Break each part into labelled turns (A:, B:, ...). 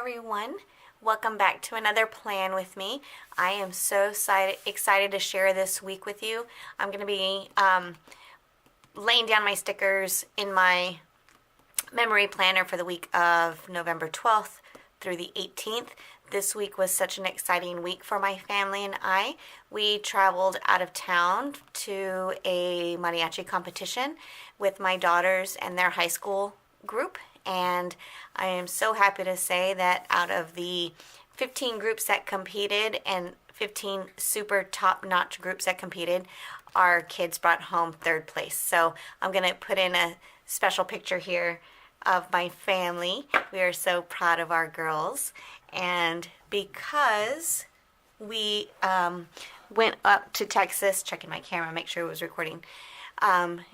A: everyone. Welcome back to another plan with me. I am so excited to share this week with you. I'm going to be laying down my stickers in my memory planner for the week of November 12th through the 18th. This week was such an exciting week for my family and I. We traveled out of town to a mariachi competition with my daughters and their high school group, and I am so happy to say that out of the 15 groups that competed and 15 super top-notch groups that competed, our kids brought home third place. So I'm going to put in a special picture here of my family. We are so proud of our girls, and because we went up to Texas, checking my camera, make sure it was recording,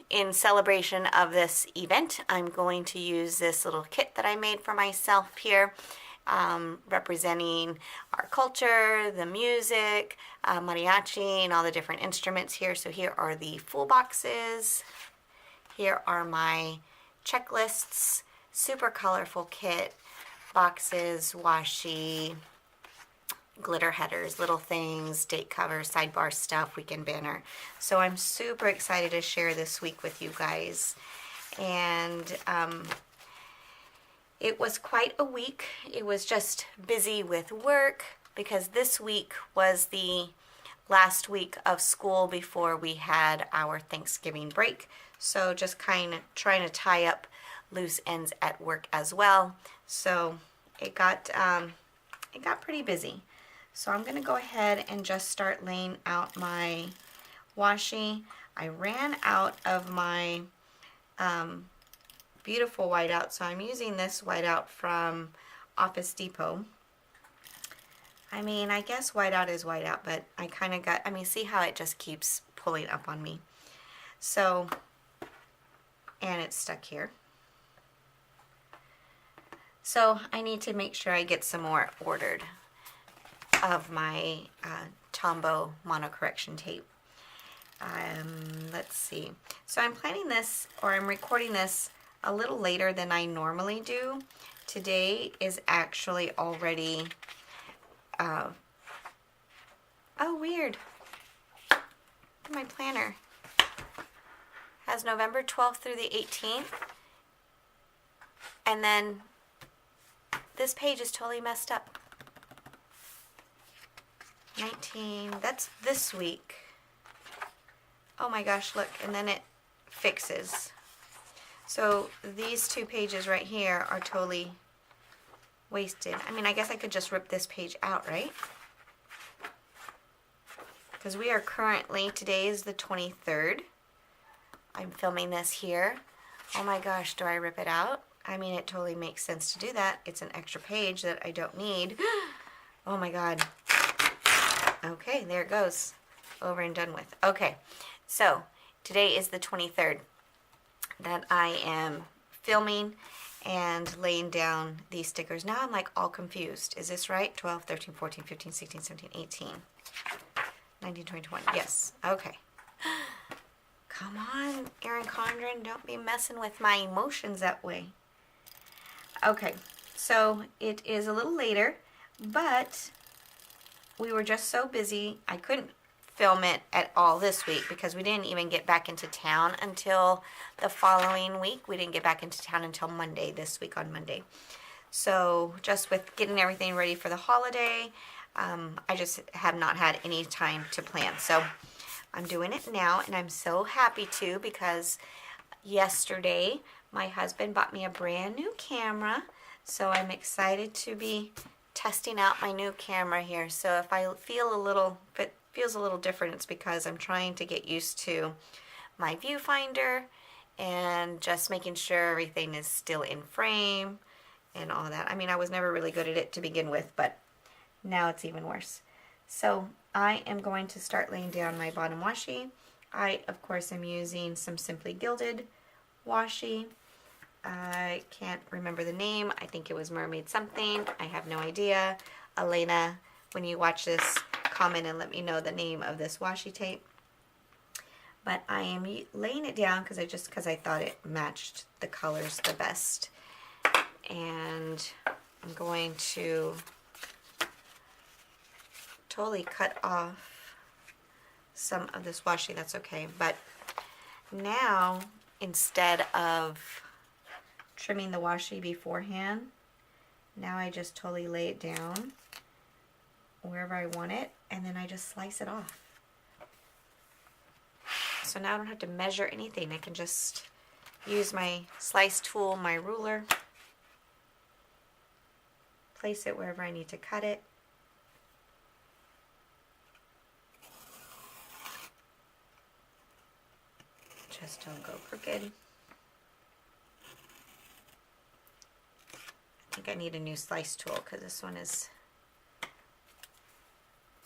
A: in celebration of this event, I'm going to use this little kit that I made for myself here, representing our culture, the music, mariachi, and all the different instruments here. So here are the full boxes. Here are my checklists, super colorful kit, boxes, washi, glitter headers, little things, date covers, sidebar stuff, weekend banner. So I'm super excited to share this week with you guys. And it was quite a week. It was just busy with work because this week was the last week of school before we had our Thanksgiving break. So just kind of trying to tie up loose ends at work as well. So it got pretty busy. So I'm going to go ahead and just start laying out my washi. I ran out of my beautiful whiteout, so I'm using this whiteout from Office Depot. I mean, I guess whiteout is whiteout, but I kind of got, I mean, see how it just keeps pulling up on me. So, and it's stuck here. So I need to make sure I get some more ordered of my Tombow monocorrection tape. Let's see. So I'm planning this, or I'm recording this a little later than I normally do. Today is actually already, oh weird, my planner has November 12th through the 18th, and then this page is totally messed up. 19, that's this week. Oh my gosh, look, and then it fixes. So these two pages right here are totally wasted. I mean, I guess I could just rip this page out, right? Because we are currently, today is the 23rd. I'm filming this here. Oh my gosh, do I rip it out? I mean, it totally makes sense to do that. It's an extra page that I don't need. Oh my God. Okay, there it goes. Over and done with. Okay, so today is the 23rd that I am filming and laying down these stickers. Now I'm like all confused. Is this right? 12, 13, 14, 15, 16, 17, 18, 19, 20, 21. Yes. Okay. Come on, Erin Condren. Don't be messing with my emotions that way. Okay, so it is a little later, but we were just so busy, I couldn't film it at all this week because we didn't even get back into town until the following week. We didn't get back into town until Monday, this week on Monday. So just with getting everything ready for the holiday, I just have not had any time to plan. So I'm doing it now, and I'm so happy to because yesterday my husband bought me a brand new camera. So I'm excited to be testing out my new camera here. So if I feel a little, if it feels a little different, it's because I'm trying to get used to my viewfinder and just making sure everything is still in frame and all that. I mean, I was never really good at it to begin with, but now it's even worse. So I am going to start laying down my bottom washi. I, of course, am using some Simply Gilded washi. I can't remember the name. I think it was Mermaid something. I have no idea. Elena, when you watch this, comment and let me know the name of this washi tape. But I am laying it down because I thought it matched the colors the best. And I'm going to totally cut off some of this washi. That's okay. But now, instead of trimming the washi beforehand, now I just totally lay it down wherever I want it, and then I just slice it off. So now I don't have to measure anything. I can just use my slice tool, my ruler, place it wherever I need to cut it. Just don't go crooked. I think I need a new slice tool because this one is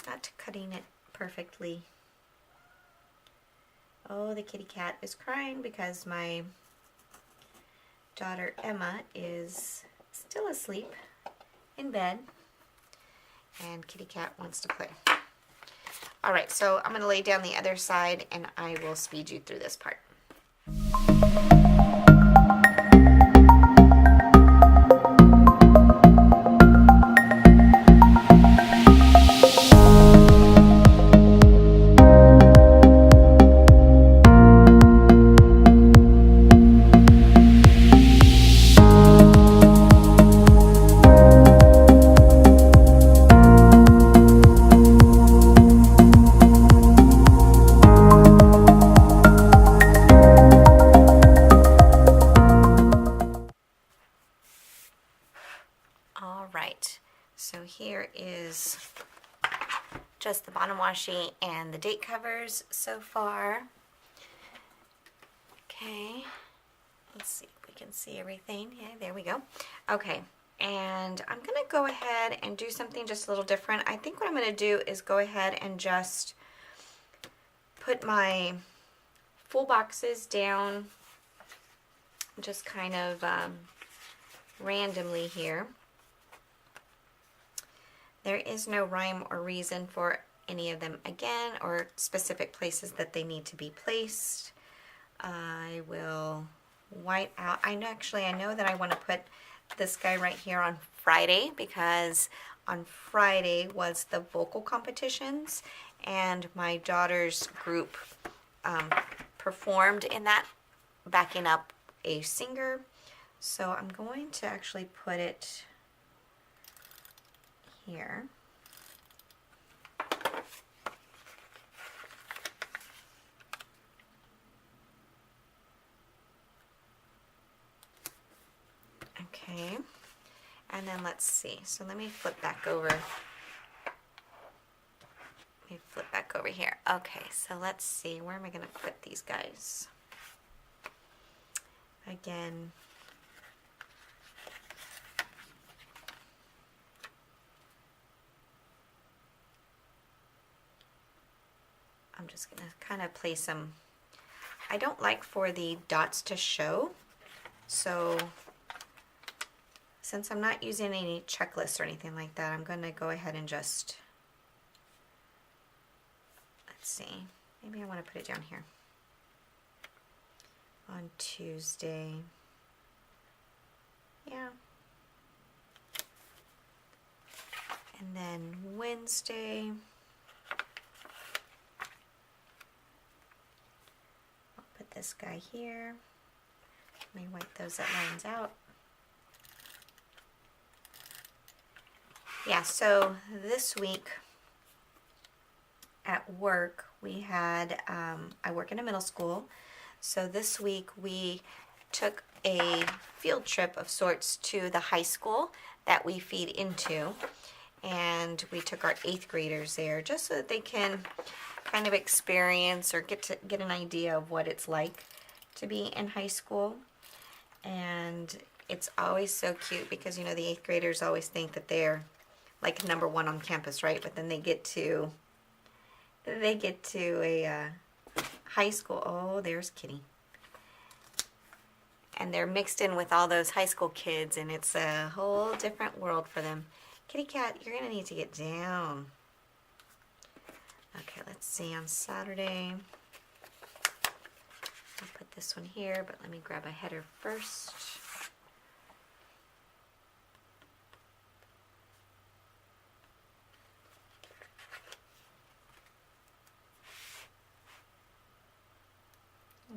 A: not cutting it perfectly. Oh, the kitty cat is crying because my daughter Emma is still asleep in bed and kitty cat wants to play. All right, so I'm going to lay down the other side and I will speed you through this part. So here is just the bottom washi and the date covers so far. Okay, let's see if we can see everything. Yeah, there we go. Okay, and I'm gonna go ahead and do something just a little different. I think what I'm gonna do is go ahead and just put my full boxes down just kind of randomly here. There is no rhyme or reason for any of them again, or specific places that they need to be placed. I will white out. I know that I want to put this guy right here on Friday because on Friday was the vocal competitions and my daughter's group performed in that, backing up a singer. So I'm going to actually put it here. Okay, and then let's see. So let me flip back over. Let me flip back over here. Okay, so let's see. Where am I going to put these guys? Again, I'm just going to kind of place them. I don't like for the dots to show, so since I'm not using any checklists or anything like that, I'm going to go ahead and just, let's see, maybe I want to put it down here. On Tuesday, yeah. And then Wednesday, I'll put this guy here. Let me wipe those lines out. Yeah, so this week at work we had, I work in a middle school, so this week we took a field trip of sorts to the high school that we feed into, and we took our 8th graders there just so that they can kind of experience or get an idea of what it's like to be in high school. And it's always so cute because, you know, the 8th graders always think that they're like #1 on campus, right? But then they get to a high school. Oh, there's Kitty. And they're mixed in with all those high school kids, and it's a whole different world for them. Kitty cat, you're gonna need to get down. Okay, let's see, on Saturday, I'll put this one here, but let me grab a header first.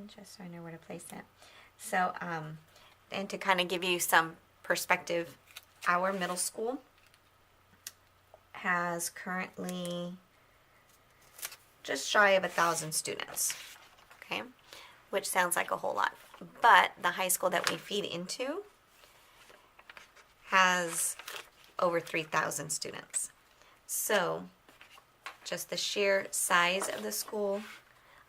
A: just so I know where to place it. So, and to kind of give you some perspective, our middle school has currently just shy of 1,000 students, okay, which sounds like a whole lot. But the high school that we feed into has over 3,000 students. So just the sheer size of the school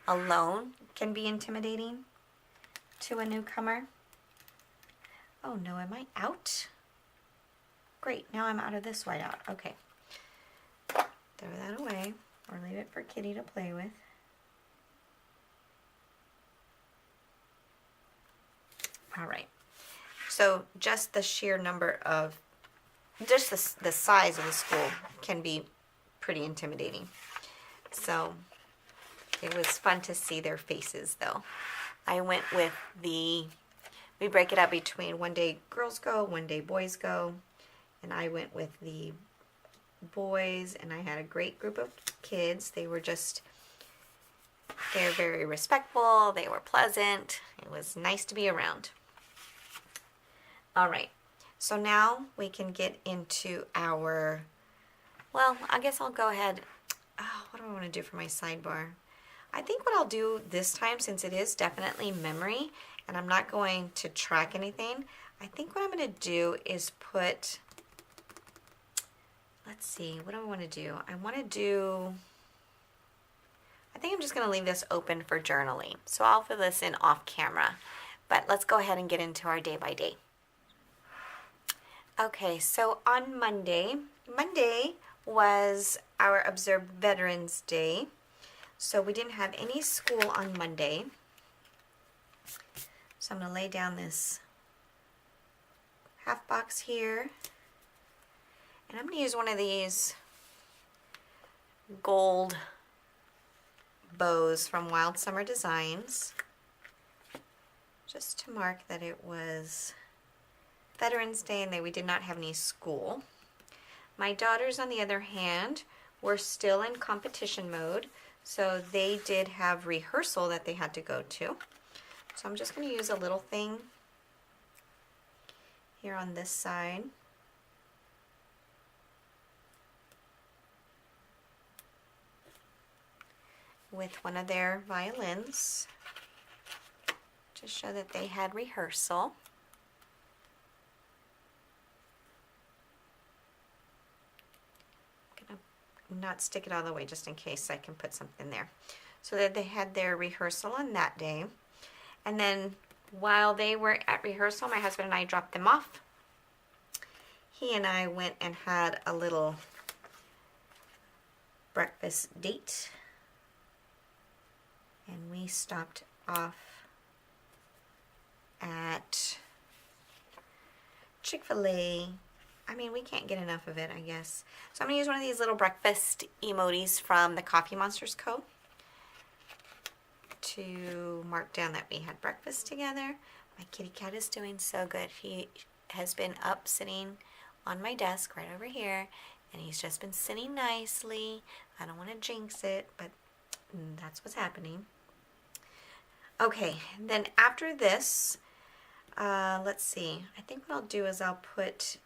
A: alone can be intimidating to a newcomer. Oh no, am I out? Great, now I'm out of this whiteout. Okay. Throw that away or leave it for Kitty to play with. All right. So just the sheer number of, just the size of the school can be pretty intimidating. So it was fun to see their faces though. I went with we break it up between one day girls go, one day boys go. And I went with the boys, and I had a great group of kids. They're very respectful. They were pleasant. It was nice to be around. All right. So now we can get into our, well, I guess I'll go ahead. Oh, what do I want to do for my sidebar? I think what I'll do this time, since it is definitely memory, and I'm not going to track anything, I think what I'm going to do is put, let's see, what do I want to do? I think I'm just going to leave this open for journaling. So I'll fill this in off camera. But let's go ahead and get into our day by day. Okay, so on Monday was our observed Veterans Day. So we didn't have any school on Monday. So I'm going to lay down this half box here. And I'm going to use one of these gold bows from Wild Summer Designs, just to mark that it was Veterans Day and that we did not have any school. My daughters, on the other hand, were still in competition mode, so they did have rehearsal that they had to go to. So I'm just going to use a little thing here on this side. With one of their violins to show that they had rehearsal. I'm gonna not stick it all the way just in case I can put something there. So that they had their rehearsal on that day. And then while they were at rehearsal, my husband and I dropped them off. He and I went and had a little breakfast date. And we stopped off at Chick-fil-A. I mean, we can't get enough of it, I guess. So I'm going to use one of these little breakfast emojis from the Coffee Monsterz Co. to mark down that we had breakfast together. My kitty cat is doing so good. He has been up sitting on my desk right over here, and he's just been sitting nicely. I don't want to jinx it, but that's what's happening. Okay, then after this, let's see. I think what I'll do is I'll put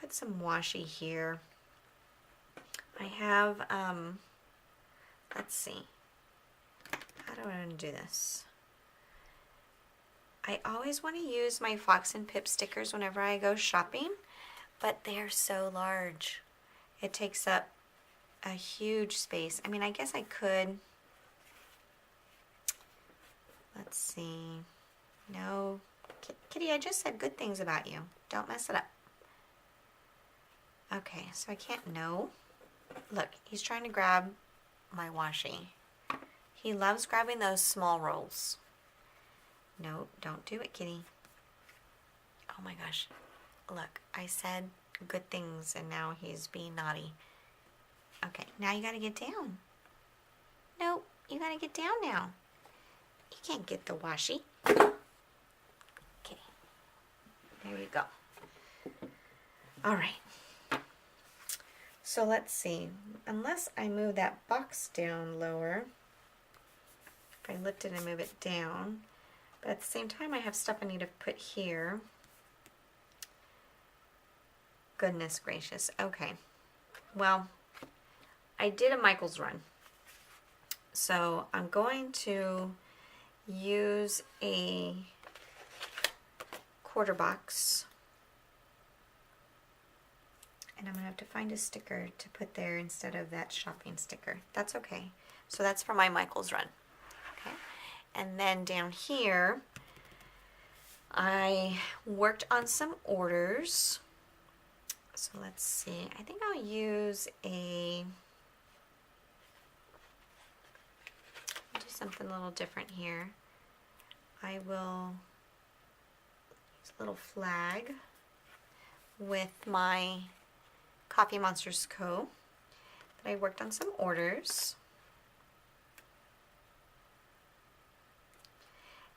A: some washi here. I have, let's see. How do I want to do this? I always want to use my Fox and Pip stickers whenever I go shopping, but they're so large. It takes up a huge space. I mean, I guess I could. Let's see. No. Kitty, I just said good things about you. Don't mess it up. Okay, so I can't. No. Look, he's trying to grab my washi. He loves grabbing those small rolls. No, don't do it, kitty. Oh my gosh. Look, I said good things and now he's being naughty. Okay, now you gotta get down. No, you gotta get down now. You can't get the washi. Okay, there you go. All right. So let's see. Unless I move that box down lower, I lift it and move it down. But at the same time, I have stuff I need to put here. Goodness gracious. Okay. Well, I did a Michaels run. So I'm going to use a quarter box. And I'm going to have to find a sticker to put there instead of that shopping sticker. That's okay. So that's for my Michaels run. Okay. And then down here, I worked on some orders. So let's see. I think I'll use do something a little different here. I will use a little flag with my Coffee Monsterz Co. But I worked on some orders.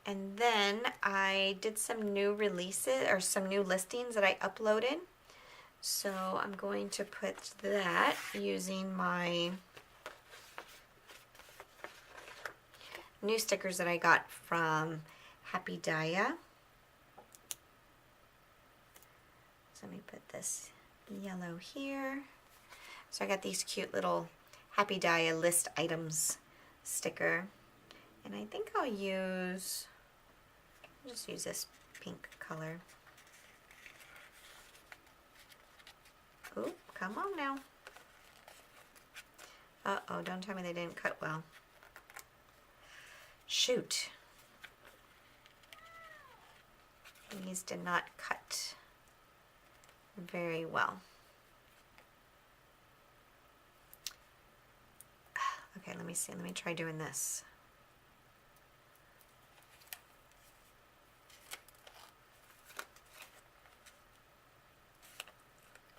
A: And then I did some new releases or some new listings that I uploaded. So I'm going to put that using my new stickers that I got from Happy Daya. So let me put this yellow here. So I got these cute little Happy Daya list items sticker. And I think I'll just use this pink color. Oh, come on now. Uh-oh, don't tell me they didn't cut well. Shoot. These did not cut very well. Okay, let me see. Let me try doing this.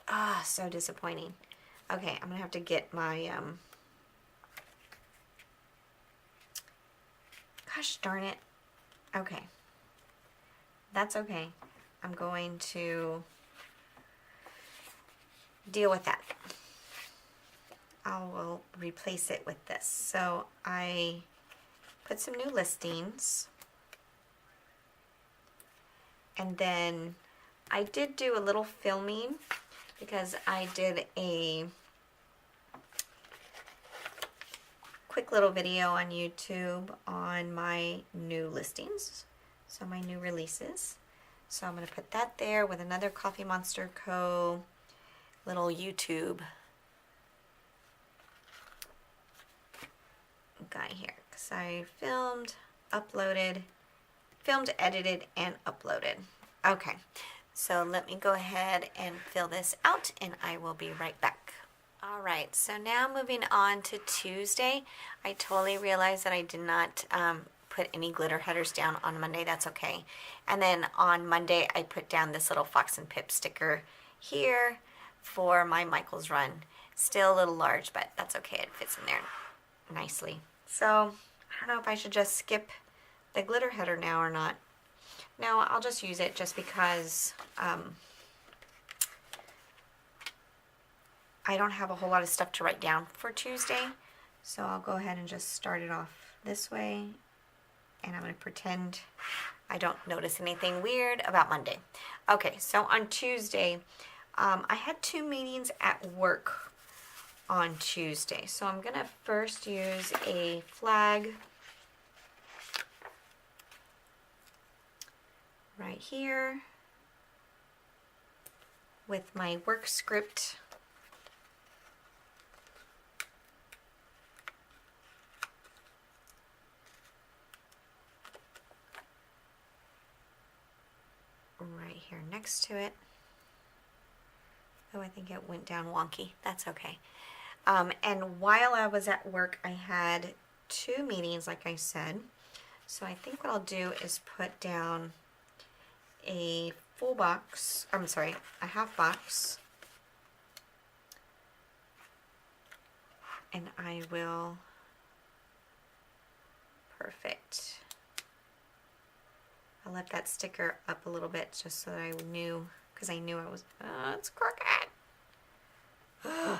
A: Ah, so disappointing. Okay, I'm gonna have to get my, gosh darn it. Okay. That's okay. I'm going to deal with that. I will replace it with this. So I put some new listings. And then I did do a little filming because I did a quick little video on YouTube on my new listings, so my new releases. So I'm going to put that there with another Coffee Monsterz Co. little YouTube guy here, because I filmed, edited, and uploaded. Okay. So let me go ahead and fill this out and I will be right back. Alright, so now moving on to Tuesday. I totally realized that I did not put any glitter headers down on Monday. That's okay. And then on Monday I put down this little Fox and Pip sticker here for my Michaels run. Still a little large, but that's okay. It fits in there nicely. So I don't know if I should just skip the glitter header now or not. No, I'll just use it just because I don't have a whole lot of stuff to write down for Tuesday. So I'll go ahead and just start it off this way. And I'm going to pretend I don't notice anything weird about Monday. Okay, so on Tuesday, I had 2 meetings at work on Tuesday. So I'm going to first use a flag right here with my work script. Right here next to it. Oh, I think it went down wonky. That's okay. And while I was at work, I had 2 meetings, like I said. So I think what I'll do is put down a full box, a half box, and I will, perfect. I left that sticker up a little bit just so that I knew, because I knew I was, it's crooked. I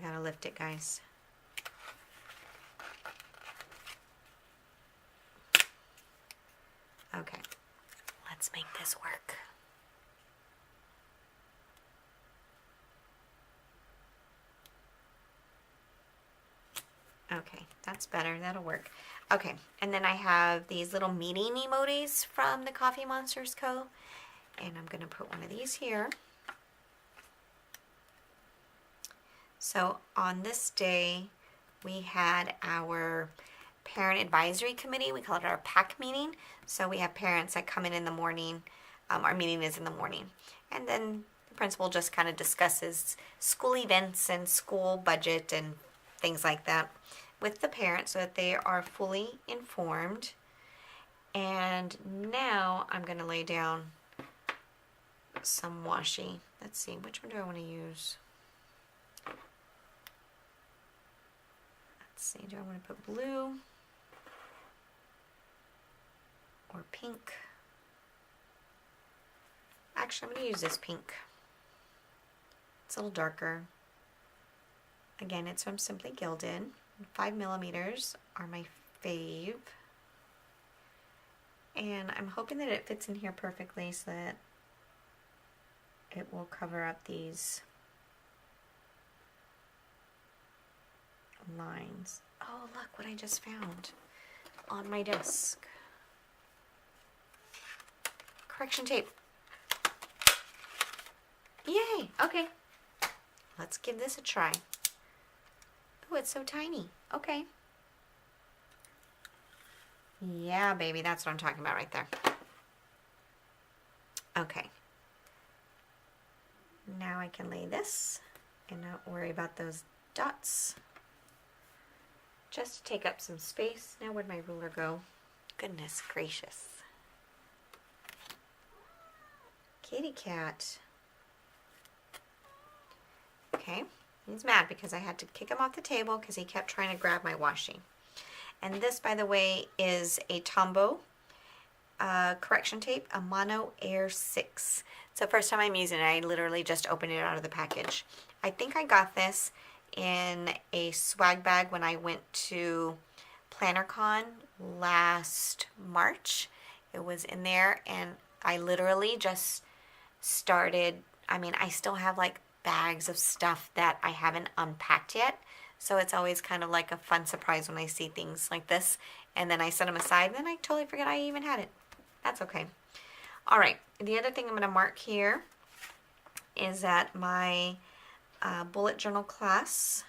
A: gotta lift it, guys. this work? Okay, that's better. That'll work. Okay, and then I have these little meeting emojis from the Coffee Monsterz Co. And I'm going to put one of these here. So on this day, we had our parent advisory committee. We call it our PAC meeting. So we have parents that come in the morning. Our meeting is in the morning. And then the principal just kind of discusses school events and school budget and things like that with the parents so that they are fully informed. And now I'm going to lay down some washi. Let's see, which one do I want to use? Let's see, do I want to put blue or pink? Actually, I'm going to use this pink. It's a little darker. Again, it's from Simply Gilded. 5mm are my fave. And I'm hoping that it fits in here perfectly so that it will cover up these lines. Oh, look what I just found on my desk. Correction tape. Yay! Okay. Let's give this a try. Oh, it's so tiny. Okay. Yeah, baby, that's what I'm talking about right there. Okay. Now I can lay this and not worry about those dots. Just to take up some space. Now where'd my ruler go? Goodness gracious. Kitty cat. Okay, he's mad because I had to kick him off the table because he kept trying to grab my washi. And this, by the way, is a Tombow correction tape, a Mono Air 6. It's the first time I'm using it. I literally just opened it out of the package. I think I got this in a swag bag when I went to PlannerCon last March. It was in there, and I literally just started. I mean, I still have like bags of stuff that I haven't unpacked yet. So it's always kind of like a fun surprise when I see things like this. And then I set them aside, and then I totally forget I even had it. That's okay. All right, the other thing I'm going to mark here is that my bullet journal class,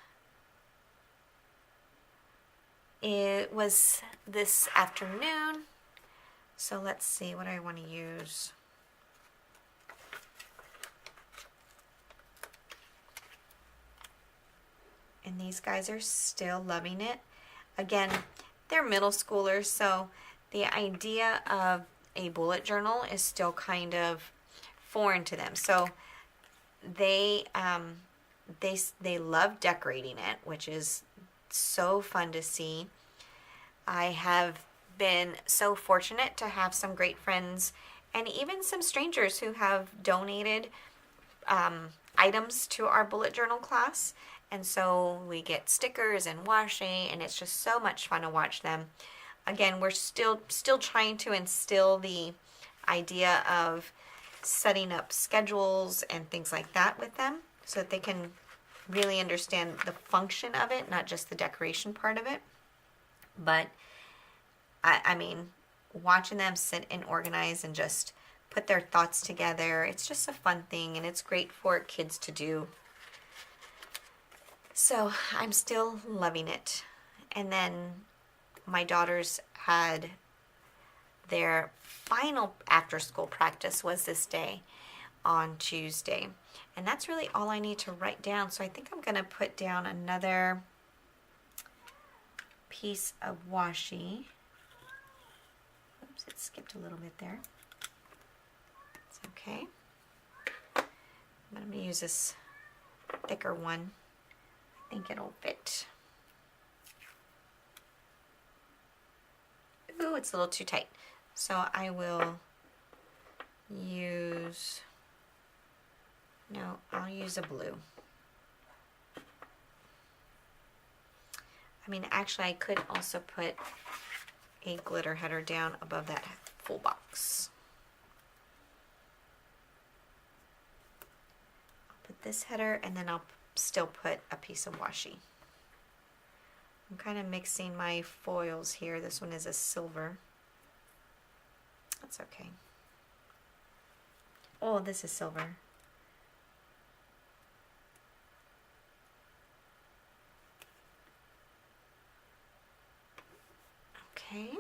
A: it was this afternoon. So let's see what I want to use. And these guys are still loving it. Again, they're middle schoolers, so the idea of a bullet journal is still kind of foreign to them. So they love decorating it, which is so fun to see. I have been so fortunate to have some great friends and even some strangers who have donated items to our bullet journal class. And so we get stickers and washi, and it's just so much fun to watch them. Again, we're still trying to instill the idea of setting up schedules and things like that with them so that they can really understand the function of it, not just the decoration part of it. But, I mean, watching them sit and organize and just put their thoughts together, it's just a fun thing, and it's great for kids to do. So I'm still loving it. And then my daughters had their final after school practice was this day on Tuesday. And that's really all I need to write down. So I think I'm going to put down another piece of washi. Oops, it skipped a little bit there. It's okay. But I'm going to use this thicker one. I think it'll fit. Ooh, it's a little too tight. So I will use, no, I'll use a blue. I mean, actually I could also put a glitter header down above that full box. this header, and then I'll still put a piece of washi. I'm kind of mixing my foils here. This one is a silver. That's okay. Oh, this is silver. Okay.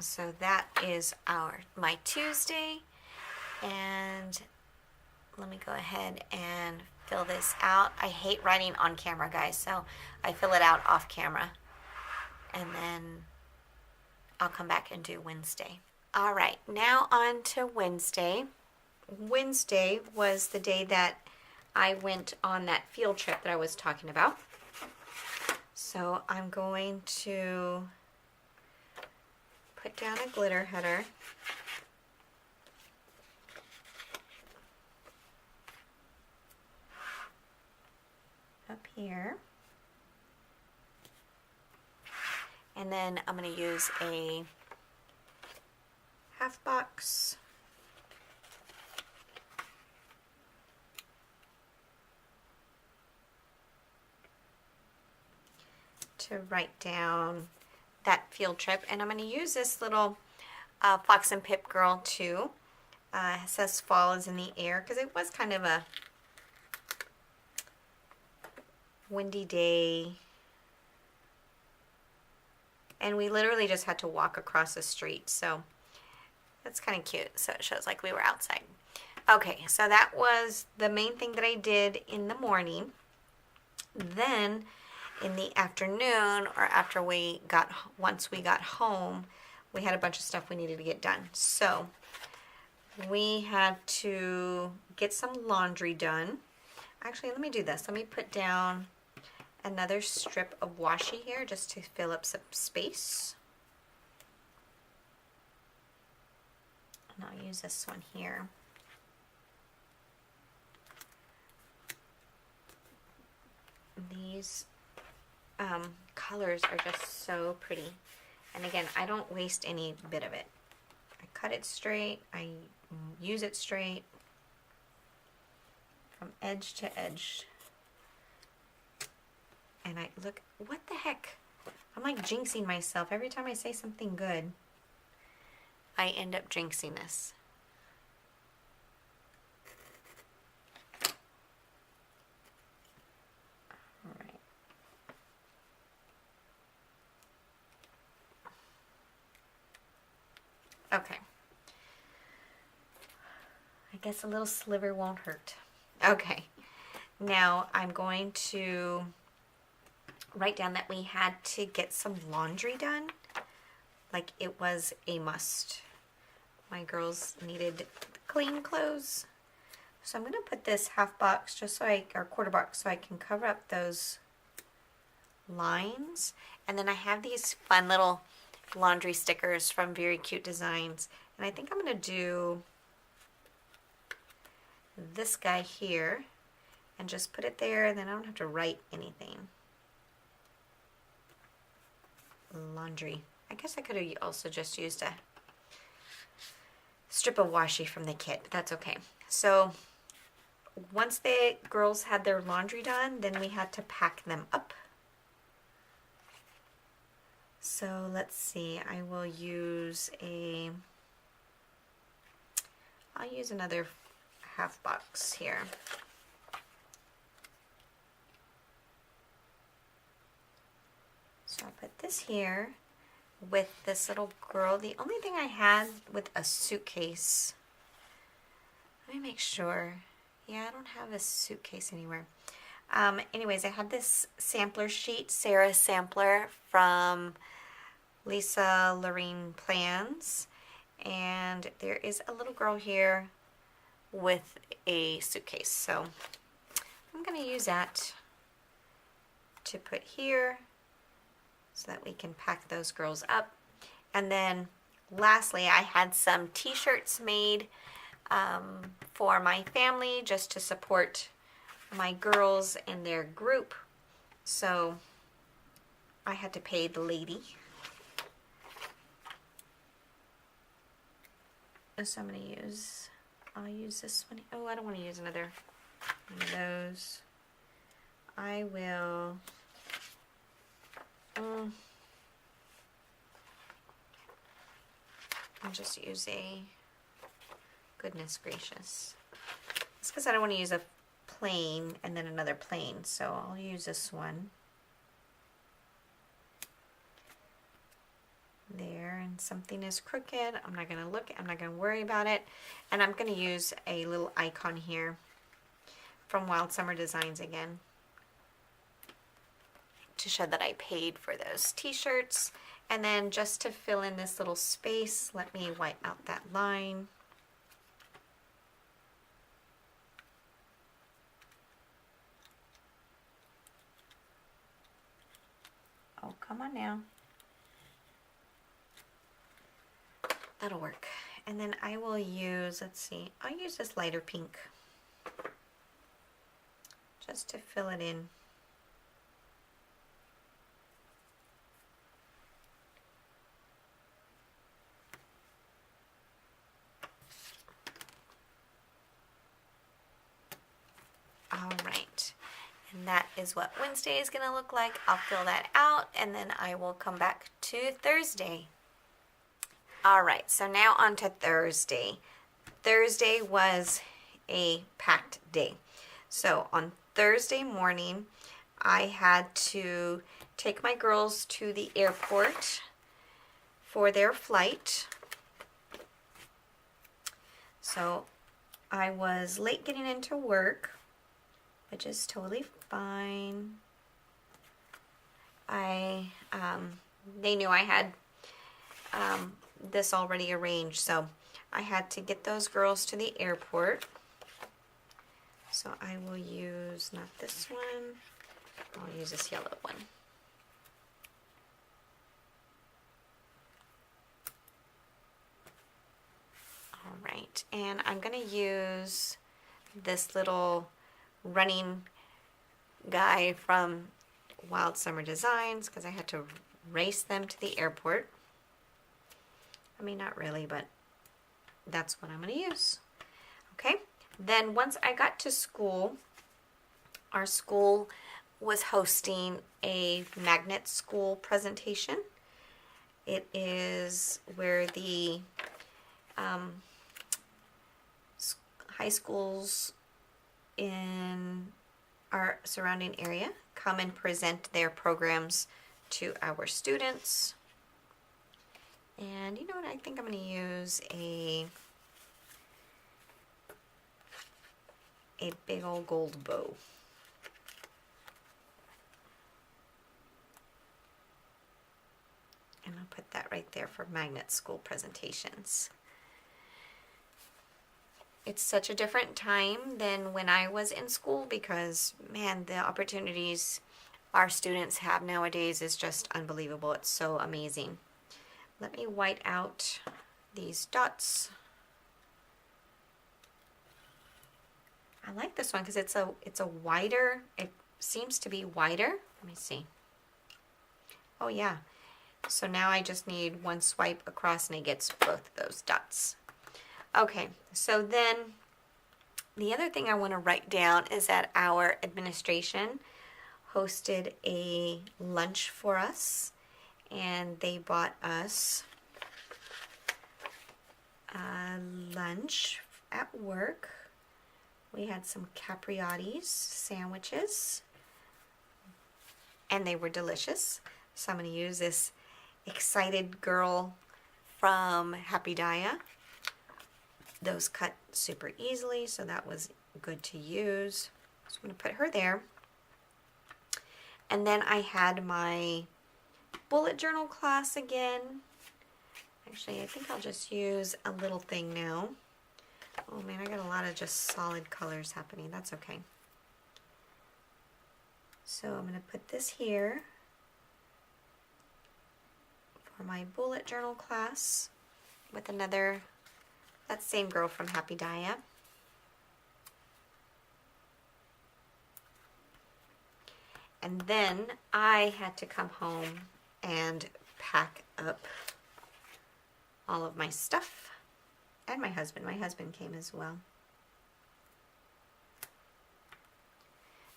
A: So that is my Tuesday, and let me go ahead and fill this out. I hate writing on camera, guys, so I fill it out off camera, and then I'll come back and do Wednesday. All right, now on to Wednesday. Wednesday was the day that I went on that field trip that I was talking about. So I'm going to put down a glitter header. Up here. And then I'm going to use a half box. To write down that field trip, and I'm going to use this little Fox and Pip girl too. It says fall is in the air because it was kind of a windy day, and we literally just had to walk across the street, so that's kind of cute. So it shows like we were outside. Okay, so that was the main thing that I did in the morning. Then in the afternoon, or once we got home, we had a bunch of stuff we needed to get done. So we had to get some laundry done. Actually, let me do this. Let me put down another strip of washi here just to fill up some space. And I'll use this one here. These colors are just so pretty, and again, I don't waste any bit of it. I cut it straight, I use it straight from edge to edge, and I look, what the heck, I'm like jinxing myself every time I say something good. I end up jinxing this. Okay. I guess a little sliver won't hurt. Okay. Now I'm going to write down that we had to get some laundry done. Like it was a must. My girls needed clean clothes. So I'm going to put this half box just so or quarter box so I can cover up those lines. And then I have these fun little laundry stickers from Very Cute Designs, and I think I'm going to do this guy here and just put it there, and then I don't have to write anything. Laundry. I guess I could have also just used a strip of washi from the kit, but that's okay. So once the girls had their laundry done, then we had to pack them up. So let's see, I'll use another half box here. So I'll put this here with this little girl. The only thing I had with a suitcase, let me make sure. Yeah, I don't have a suitcase anywhere. Anyways, I had this sampler sheet, Sarah's sampler from Lisa Lorene Plans, and there is a little girl here with a suitcase, so I'm going to use that to put here so that we can pack those girls up. And then lastly, I had some t-shirts made for my family just to support my girls and their group, so I had to pay the lady. So I'm going to I'll use this one. Oh, I don't want to use another one of those. I will, I'll just use a, goodness gracious. It's because I don't want to use a plain and then another plain, so I'll use this one. There, and something is crooked. I'm not going to look, I'm not going to worry about it. And I'm going to use a little icon here from Wild Summer Designs again to show that I paid for those t-shirts. And then just to fill in this little space, let me wipe out that line. Oh, come on now. That'll work. And then I will use, let's see, I'll use this lighter pink just to fill it in. All right. And that is what Wednesday is going to look like. I'll fill that out and then I will come back to Thursday. All right, so now on to Thursday. Thursday was a packed day. So on Thursday morning, I had to take my girls to the airport for their flight. So I was late getting into work, which is totally fine. They knew I had this already arranged, so I had to get those girls to the airport. So I will use not this one, I'll use this yellow one. All right, and I'm going to use this little running guy from Wild Summer Designs because I had to race them to the airport. I mean, not really, but that's what I'm going to use. Okay, then once I got to school, our school was hosting a magnet school presentation. It is where the high schools in our surrounding area come and present their programs to our students. And you know what, I think I'm going to use a big old gold bow. And I'll put that right there for magnet school presentations. It's such a different time than when I was in school because, man, the opportunities our students have nowadays is just unbelievable. It's so amazing. Let me white out these dots. I like this one because it's a wider, it seems to be wider. Let me see. Oh yeah. So now I just need one swipe across and it gets both of those dots. Okay, so then the other thing I want to write down is that our administration hosted a lunch for us, and they bought us lunch at work. We had some capriottis sandwiches, and they were delicious. So I'm going to use this excited girl from Happy Daya. Those cut super easily, so that was good to use. So I'm going to put her there. And then I had my bullet journal class again. Actually, I think I'll just use a little thing now. Oh man, I got a lot of just solid colors happening. That's okay. So I'm going to put this here for my bullet journal class with another, that same girl from Happy Daya. And then I had to come home and pack up all of my stuff. And my husband. My husband came as well.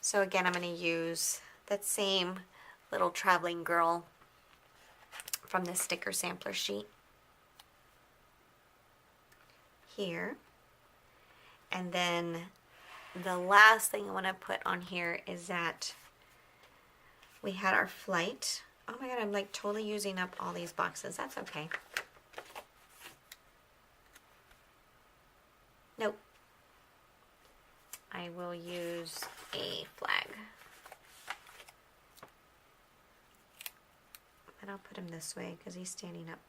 A: So again, I'm going to use that same little traveling girl from the sticker sampler sheet here. And then the last thing I want to put on here is that we had our flight. Oh my god, I'm like totally using up all these boxes. That's okay. Nope. I will use a flag. And I'll put him this way because he's standing up.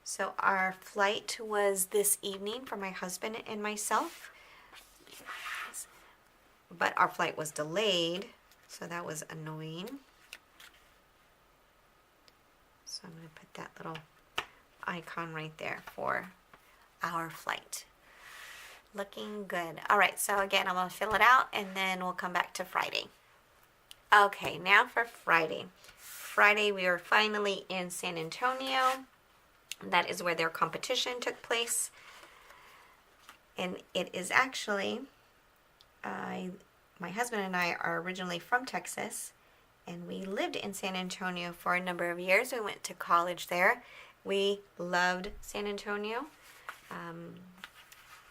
A: So our flight was this evening for my husband and myself. But our flight was delayed, so that was annoying. So I'm going to put that little icon right there for our flight. Looking good. All right, so again, I'm going to fill it out and then we'll come back to Friday. Okay, now for Friday. Friday, we are finally in San Antonio. That is where their competition took place. And it is actually, my husband and I are originally from Texas, and we lived in San Antonio for a number of years. We went to college there. We loved San Antonio.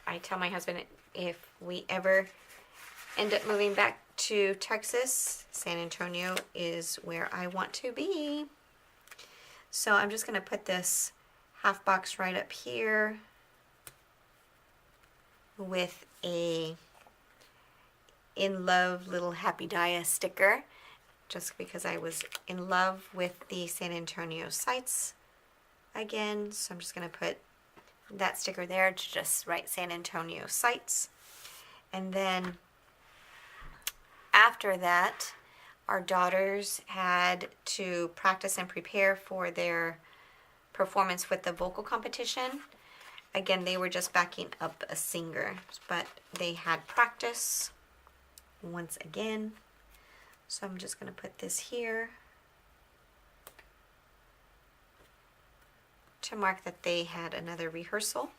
A: I tell my husband if we ever end up moving back to Texas, San Antonio is where I want to be. So I'm just going to put this half box right up here with a in love little happy Daya sticker, just because I was in love with the San Antonio sights again. So I'm just going to put that sticker there to just write San Antonio sights. And then after that, our daughters had to practice and prepare for their performance with the vocal competition. Again, they were just backing up a singer, but they had practice once again. So I'm just going to put this here to mark that they had another rehearsal.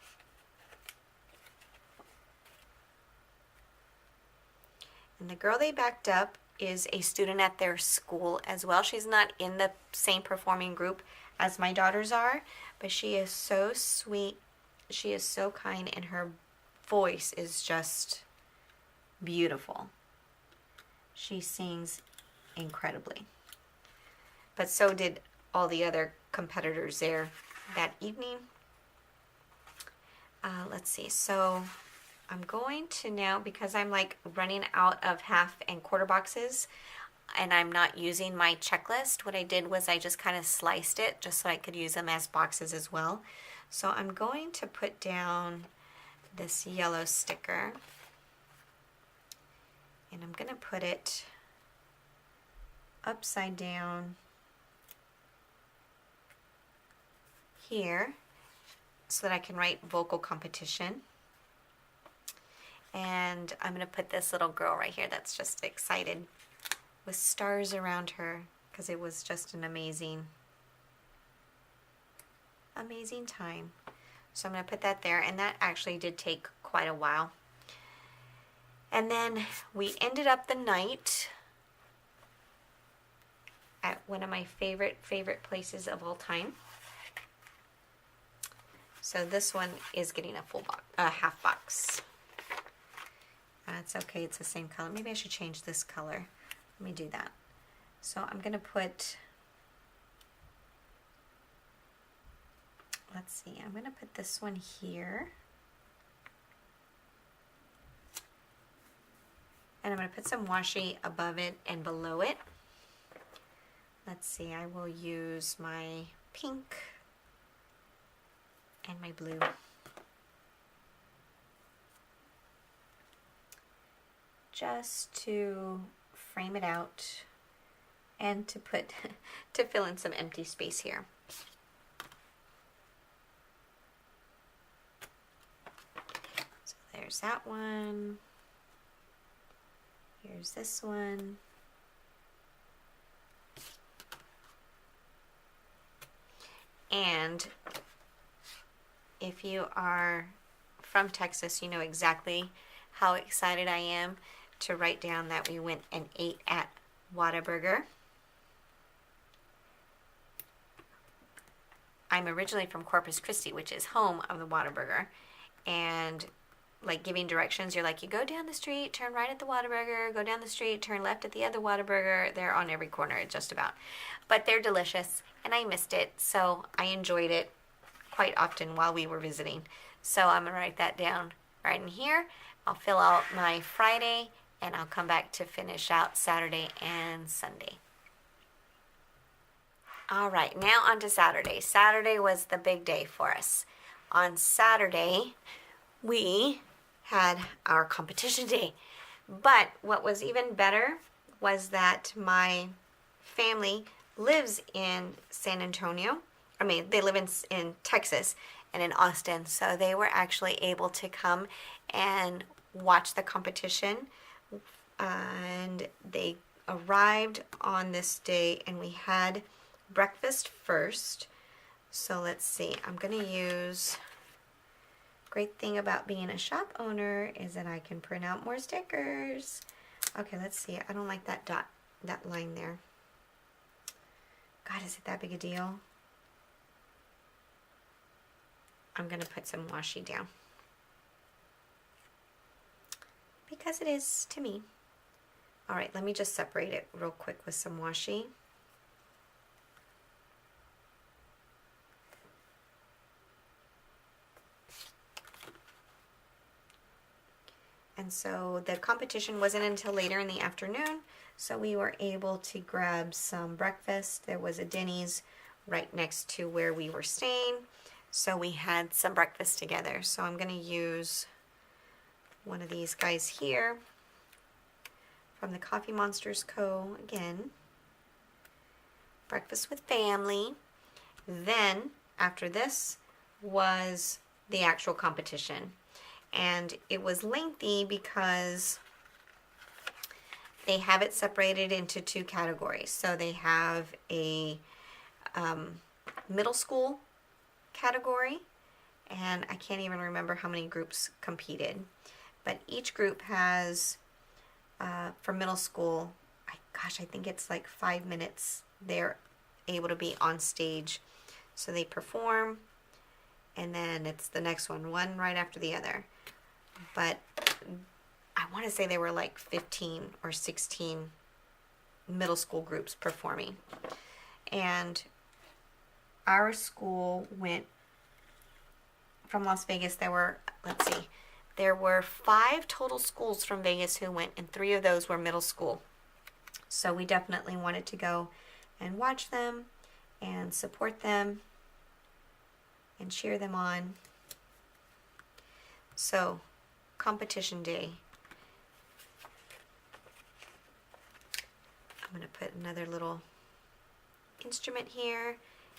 A: And the girl they backed up is a student at their school as well. She's not in the same performing group as my daughters are, but she is so sweet. She is so kind, and her voice is just beautiful. She sings incredibly. But so did all the other competitors there that evening. Let's see. So I'm going to now, because I'm like running out of half and quarter boxes and I'm not using my checklist, what I did was I just kind of sliced it just so I could use them as boxes as well. So I'm going to put down this yellow sticker, and I'm going to put it upside down here so that I can write vocal competition. And I'm going to put this little girl right here that's just excited with stars around her, because it was just an amazing time. So I'm going to put that there, and that actually did take quite a while. And then we ended up the night at one of my favorite places of all time. So this one is getting a full box, half box. It's okay, it's the same color. Maybe I should change this color. Let me do that. So I'm going to put, let's see, I'm going to put this one here. And I'm going to put some washi above it and below it. Let's see, I will use my pink and my blue. Just to frame it out and to put to fill in some empty space here. So there's that one. Here's this one. And if you are from Texas, you know exactly how excited I am to write down that we went and ate at Whataburger. I'm originally from Corpus Christi, which is home of the Whataburger, and like giving directions, you're like, you go down the street, turn right at the Whataburger, go down the street, turn left at the other Whataburger. They're on every corner, just about. But they're delicious, and I missed it, so I enjoyed it quite often while we were visiting. So I'm going to write that down right in here. I'll fill out my Friday, and I'll come back to finish out Saturday and Sunday. All right, now on to Saturday. Saturday was the big day for us. On Saturday, we had our competition day. But what was even better was that my family lives in San Antonio. I mean, they live in Texas and in Austin. So they were actually able to come and watch the competition. And they arrived on this day, and we had breakfast first. So let's see, I'm gonna use, great thing about being a shop owner is that I can print out more stickers. Okay, let's see, I don't like that dot, that line there. God, is it that big a deal? I'm gonna put some washi down, because it is to me. All right, let me just separate it real quick with some washi. And so the competition wasn't until later in the afternoon, so we were able to grab some breakfast. There was a Denny's right next to where we were staying, so we had some breakfast together. So I'm going to use one of these guys here from the Coffee Monsterz Co. Again, breakfast with family. Then after this was the actual competition. And it was lengthy because they have it separated into two categories. So they have a middle school category, and I can't even remember how many groups competed. But each group has, for middle school, I think it's like 5 minutes they're able to be on stage. So they perform, and then it's the next one right after the other. But I want to say there were like 15 or 16 middle school groups performing. And our school went from Las Vegas. There were, let's see, there were 5 total schools from Vegas who went, and 3 of those were middle school. So we definitely wanted to go and watch them and support them and cheer them on. So, competition day. I'm going to put another little instrument here.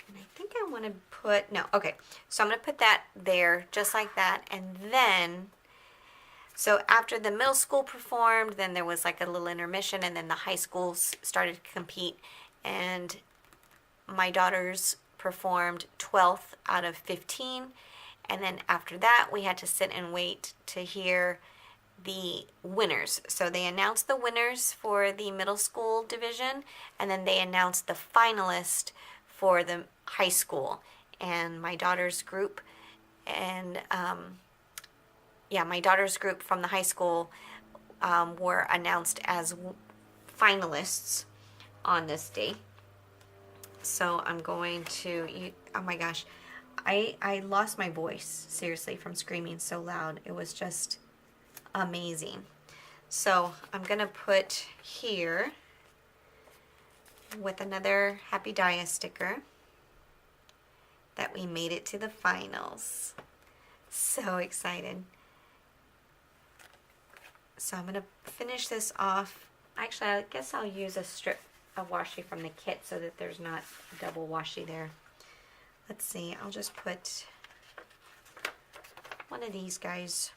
A: And I think I want to put, no, okay. So I'm going to put that there, just like that. And then, so after the middle school performed, then there was like a little intermission, and then the high schools started to compete. And my daughters performed 12th out of 15. And then after that, we had to sit and wait to hear the winners. So they announced the winners for the middle school division, and then they announced the finalist for the high school. And my daughter's group, and my daughter's group from the high school were announced as finalists on this day. So I'm going to, oh my gosh, I lost my voice, seriously, from screaming so loud. It was just amazing. So I'm going to put here with another Happy Daya sticker that we made it to the finals. So excited. So I'm going to finish this off. Actually, I guess I'll use a strip of washi from the kit so that there's not double washi there. Let's see, I'll just put one of these guys.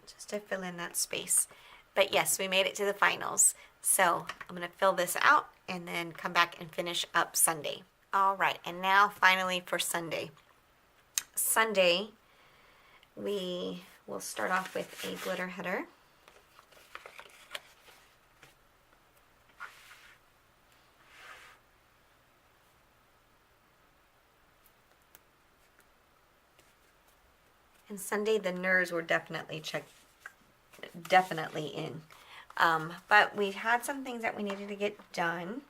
A: Just to fill in that space. But yes, we made it to the finals. So I'm going to fill this out and then come back and finish up Sunday. All right, and now finally for Sunday. Sunday, we will start off with a glitter header. And Sunday, the nerves were definitely in. But we had some things that we needed to get done.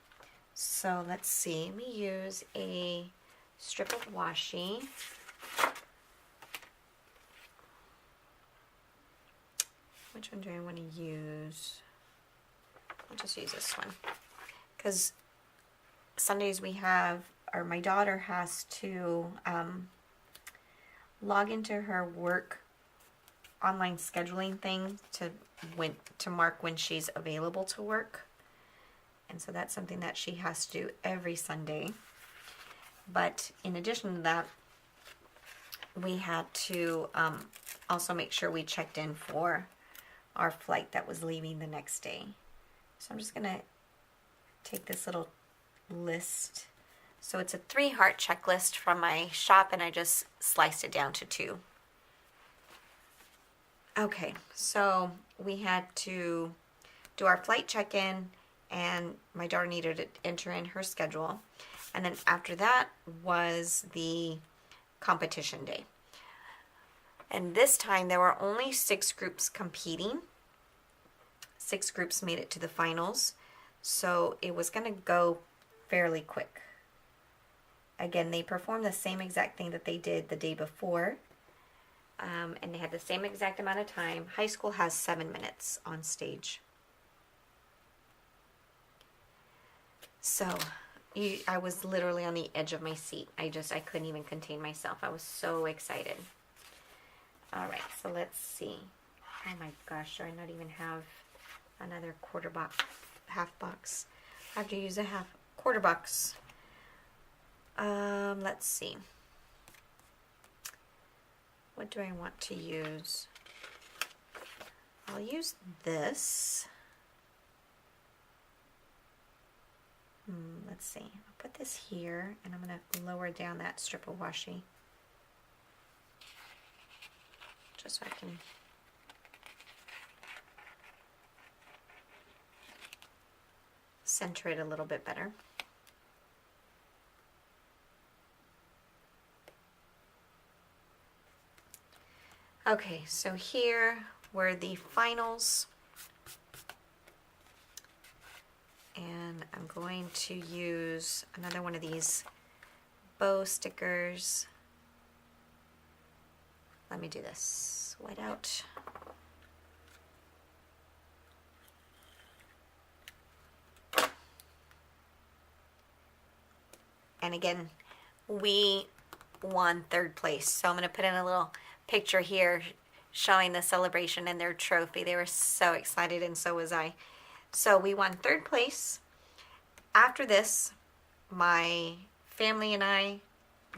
A: So let's see. Let me use a strip of washi. Which one do I want to use? I'll just use this one. Because Sundays we have, or my daughter has to log into her work online scheduling thing to mark when she's available to work. And so that's something that she has to do every Sunday. But in addition to that, we had to also make sure we checked in for our flight that was leaving the next day. So I'm just going to take this little list. So it's a 3-heart checklist from my shop, and I just sliced it down to 2. Okay, so we had to do our flight check-in, and my daughter needed to enter in her schedule. And then after that was the competition day. And this time there were only 6 groups competing. 6 groups made it to the finals. So it was going to go fairly quick. Again, they performed the same exact thing that they did the day before. And they had the same exact amount of time. High school has 7 minutes on stage. So I was literally on the edge of my seat. I couldn't even contain myself. I was so excited. All right, so let's see. Oh my gosh, do I not even have another half box? I have to use a quarter box. Let's see. What do I want to use? I'll use this. Let's see. I'll put this here, and I'm going to lower down that strip of washi. Just so I can center it a little bit better. Okay, so here were the finals. And I'm going to use another one of these bow stickers. Let me do this. White out. And again, we won 3rd place. So I'm going to put in a little picture here showing the celebration and their trophy. They were so excited, and so was I. So we won 3rd place. After this, my family and I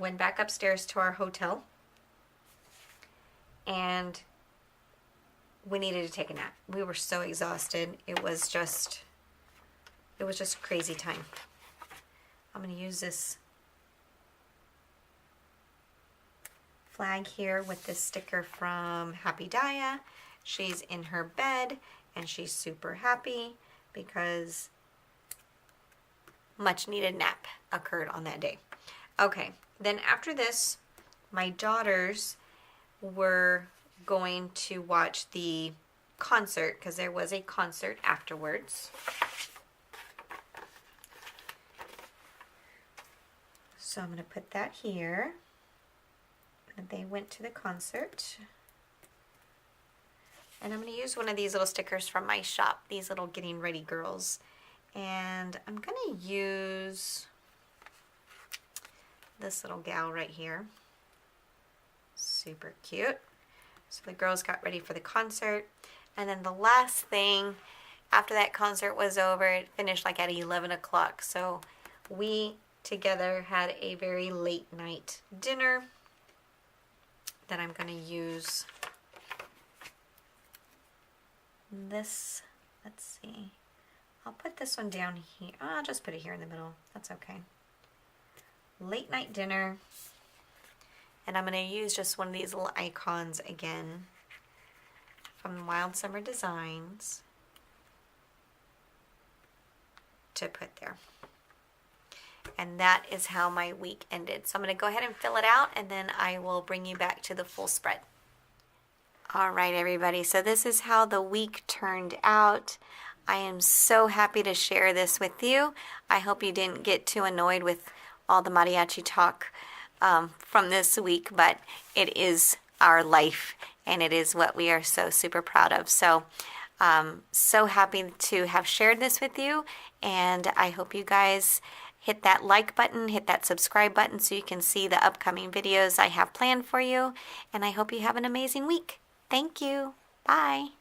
A: went back upstairs to our hotel, and we needed to take a nap. We were so exhausted. It was just crazy time. I'm going to use this flag here with this sticker from Happy Daya. She's in her bed and she's super happy because much needed nap occurred on that day. Okay, then after this, my daughters were going to watch the concert because there was a concert afterwards. So I'm going to put that here. They went to the concert. And I'm going to use one of these little stickers from my shop, these little Getting Ready Girls. And I'm going to use this little gal right here. Super cute. So the girls got ready for the concert. And then the last thing, after that concert was over, it finished like at 11 o'clock. So we together had a very late night dinner that I'm going to use this. Let's see. I'll put this one down here. I'll just put it here in the middle. That's okay. Late night dinner. And I'm going to use just one of these little icons again from Wild Summer Designs to put there. And that is how my week ended. So I'm going to go ahead and fill it out, and then I will bring you back to the full spread. All right, everybody. So this is how the week turned out. I am so happy to share this with you. I hope you didn't get too annoyed with all the mariachi talk from this week, but it is our life, and it is what we are so super proud of. So so happy to have shared this with you, and I hope you guys hit that like button, hit that subscribe button so you can see the upcoming videos I have planned for you, and I hope you have an amazing week. Thank you. Bye.